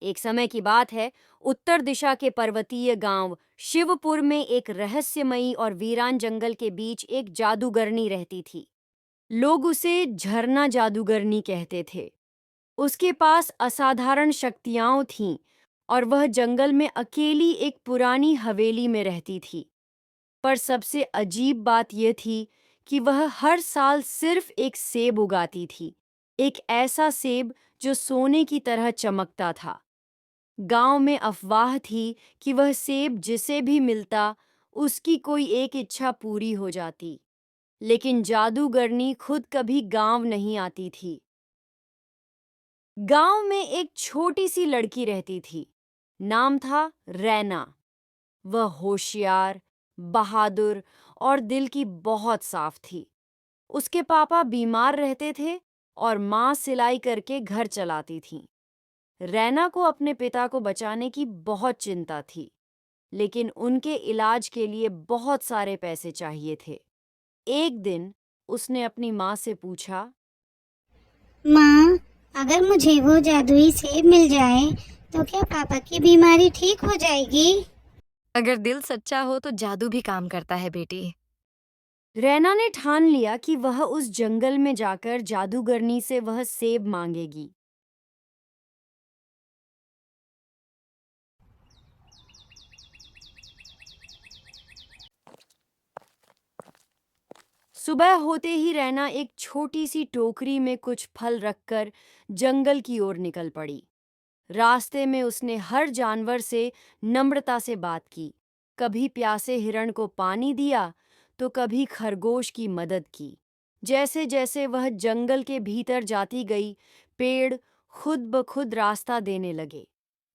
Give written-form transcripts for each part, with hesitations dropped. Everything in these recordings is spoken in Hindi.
एक समय की बात है, उत्तर दिशा के पर्वतीय गांव शिवपुर में एक रहस्यमयी और वीरान जंगल के बीच एक जादूगरनी रहती थी। लोग उसे झरना जादूगरनी कहते थे। उसके पास असाधारण शक्तियां थीं और वह जंगल में अकेली एक पुरानी हवेली में रहती थी। पर सबसे अजीब बात यह थी कि वह हर साल सिर्फ एक सेब उगाती थी, एक ऐसा सेब जो सोने की तरह चमकता था। गांव में अफवाह थी कि वह सेब जिसे भी मिलता, उसकी कोई एक इच्छा पूरी हो जाती। लेकिन जादूगरनी खुद कभी गांव नहीं आती थी। गांव में एक छोटी सी लड़की रहती थी। नाम था रैना। वह होशियार, बहादुर और दिल की बहुत साफ थी। उसके पापा बीमार रहते थे और माँ सिलाई करके घर चलाती थी। रैना को अपने पिता को बचाने की बहुत चिंता थी, लेकिन उनके इलाज के लिए बहुत सारे पैसे चाहिए थे। एक दिन उसने अपनी माँ से पूछा, माँ, अगर मुझे वो जादुई सेब मिल जाए तो क्या पापा की बीमारी ठीक हो जाएगी? अगर दिल सच्चा हो तो जादू भी काम करता है बेटी। रैना ने ठान लिया कि वह उस जंगल में जाकर जादूगरनी से वह सेब मांगेगी। सुबह होते ही रैना एक छोटी सी टोकरी में कुछ फल रखकर जंगल की ओर निकल पड़ी। रास्ते में उसने हर जानवर से नम्रता से बात की। कभी प्यासे हिरण को पानी दिया तो कभी खरगोश की मदद की। जैसे जैसे वह जंगल के भीतर जाती गई, पेड़ खुद ब खुद रास्ता देने लगे।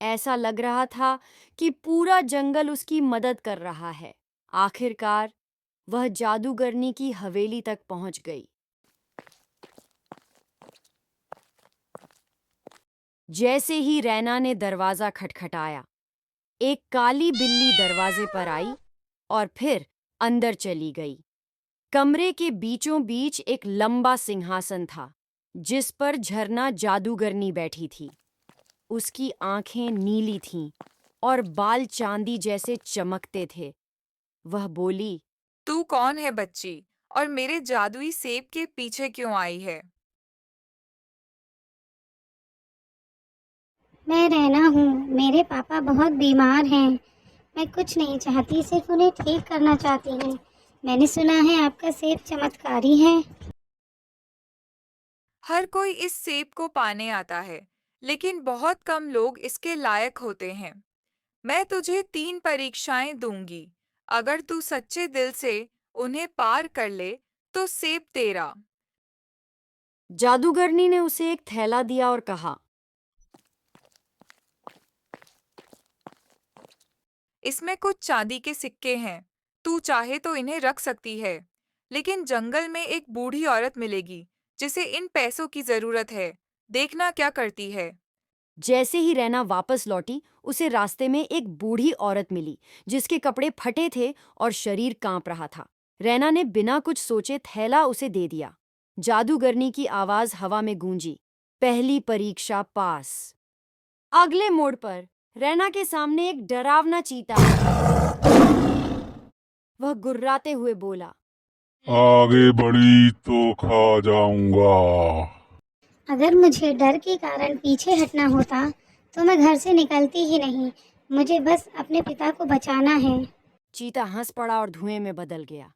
ऐसा लग रहा था कि पूरा जंगल उसकी मदद कर रहा है। आखिरकार वह जादूगरनी की हवेली तक पहुंच गई। जैसे ही रैना ने दरवाजा खटखटाया, एक काली बिल्ली दरवाजे पर आई और फिर अंदर चली गई। कमरे के बीचों बीच एक लंबा सिंहासन था, जिस पर झरना जादूगरनी बैठी थी। उसकी आंखें नीली थीं और बाल चांदी जैसे चमकते थे। वह बोली, तू कौन है बच्ची, और मेरे जादुई सेब के पीछे क्यों आई है? मैं रहना हूँ। मेरे पापा बहुत बीमार हैं। मैं कुछ नहीं चाहती, सिर्फ उन्हें ठीक करना चाहती हूँ। मैंने सुना है आपका सेब चमत्कारी है। हर कोई इस सेब को पाने आता है, लेकिन बहुत कम लोग इसके लायक होते हैं। मैं तुझे 3 परीक्षाएं दूंगी। अगर तू सच्चे दिल से उन्हें पार कर ले, तो सेब तेरा। जादूगरनी ने उसे एक थैला दिया और कहा, इसमें कुछ चांदी के सिक्के हैं। तू चाहे तो इन्हें रख सकती है, लेकिन जंगल में एक बूढ़ी औरत मिलेगी जिसे इन पैसों की जरूरत है। देखना क्या करती है। जैसे ही रैना वापस लौटी, उसे रास्ते में एक बूढ़ी औरत मिली, जिसके कपड़े फटे थे और शरीर कांप रहा था। रैना ने बिना कुछ सोचे थैला उसे दे दिया। जादूगरनी की आवाज हवा में गूंजी, पहली परीक्षा पास। अगले मोड़ पर रैना के सामने एक डरावना चीता। वह गुर्राते हुए बोला, आगे बढ़ी तो खा जाऊंगा। अगर मुझे डर के कारण पीछे हटना होता तो मैं घर से निकलती ही नहीं। मुझे बस अपने पिता को बचाना है। चीता हंस पड़ा और धुएं में बदल गया।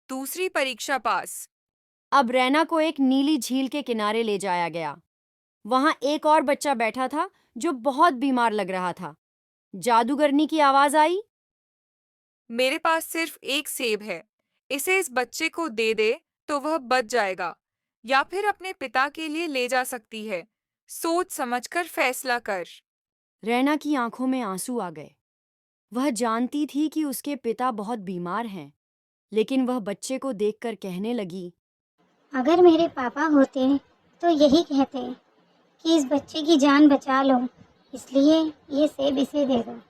दूसरी परीक्षा पास। अब रैना को एक नीली झील के किनारे ले जाया गया। वहां एक और बच्चा बैठा था जो बहुत बीमार लग रहा था। जादूगरनी की आवाज आई, मेरे पास सिर्फ एक सेब है। इसे इस बच्चे को दे दे तो वह बच जाएगा, या फिर अपने पिता के लिए ले जा सकती है। सोच समझकर फैसला कर। रैना की आंखों में आंसू आ गए। वह जानती थी कि उसके पिता बहुत बीमार हैं, लेकिन वह बच्चे को देखकर कहने लगी, अगर मेरे पापा होते तो यही कहते कि इस बच्चे की जान बचा लो, इसलिए ये सेब इसे दे दो।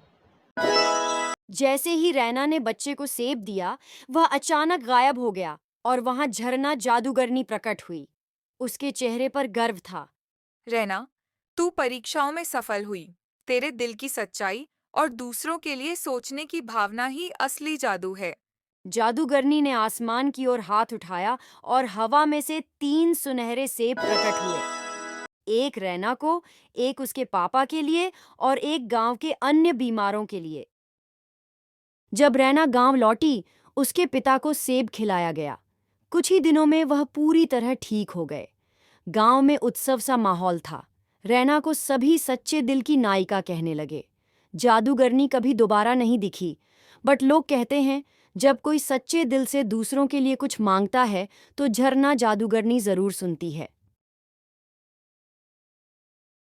जैसे ही रैना ने बच्चे को सेब दिया, वह अचानक गायब हो गया और वहां झरना जादूगरनी प्रकट हुई। उसके चेहरे पर गर्व था। रहना, तू परीक्षाओं में सफल हुई। तेरे दिल की सच्चाई और दूसरों के लिए सोचने की भावना ही असली जादू है। जादूगरनी ने आसमान की ओर हाथ उठाया और हवा में से 3 सुनहरे सेब प्रकट हुए। एक रैना को, एक उसके पापा के लिए और एक गांव के अन्य बीमारों के लिए। जब रैना गांव लौटी, उसके पिता को सेब खिलाया गया। कुछ ही दिनों में वह पूरी तरह ठीक हो गए। गांव में उत्सव सा माहौल था। रैना को सभी सच्चे दिल की नायिका कहने लगे। जादूगरनी कभी दोबारा नहीं दिखी, बट लोग कहते हैं जब कोई सच्चे दिल से दूसरों के लिए कुछ मांगता है तो झरना जादूगरनी जरूर सुनती है।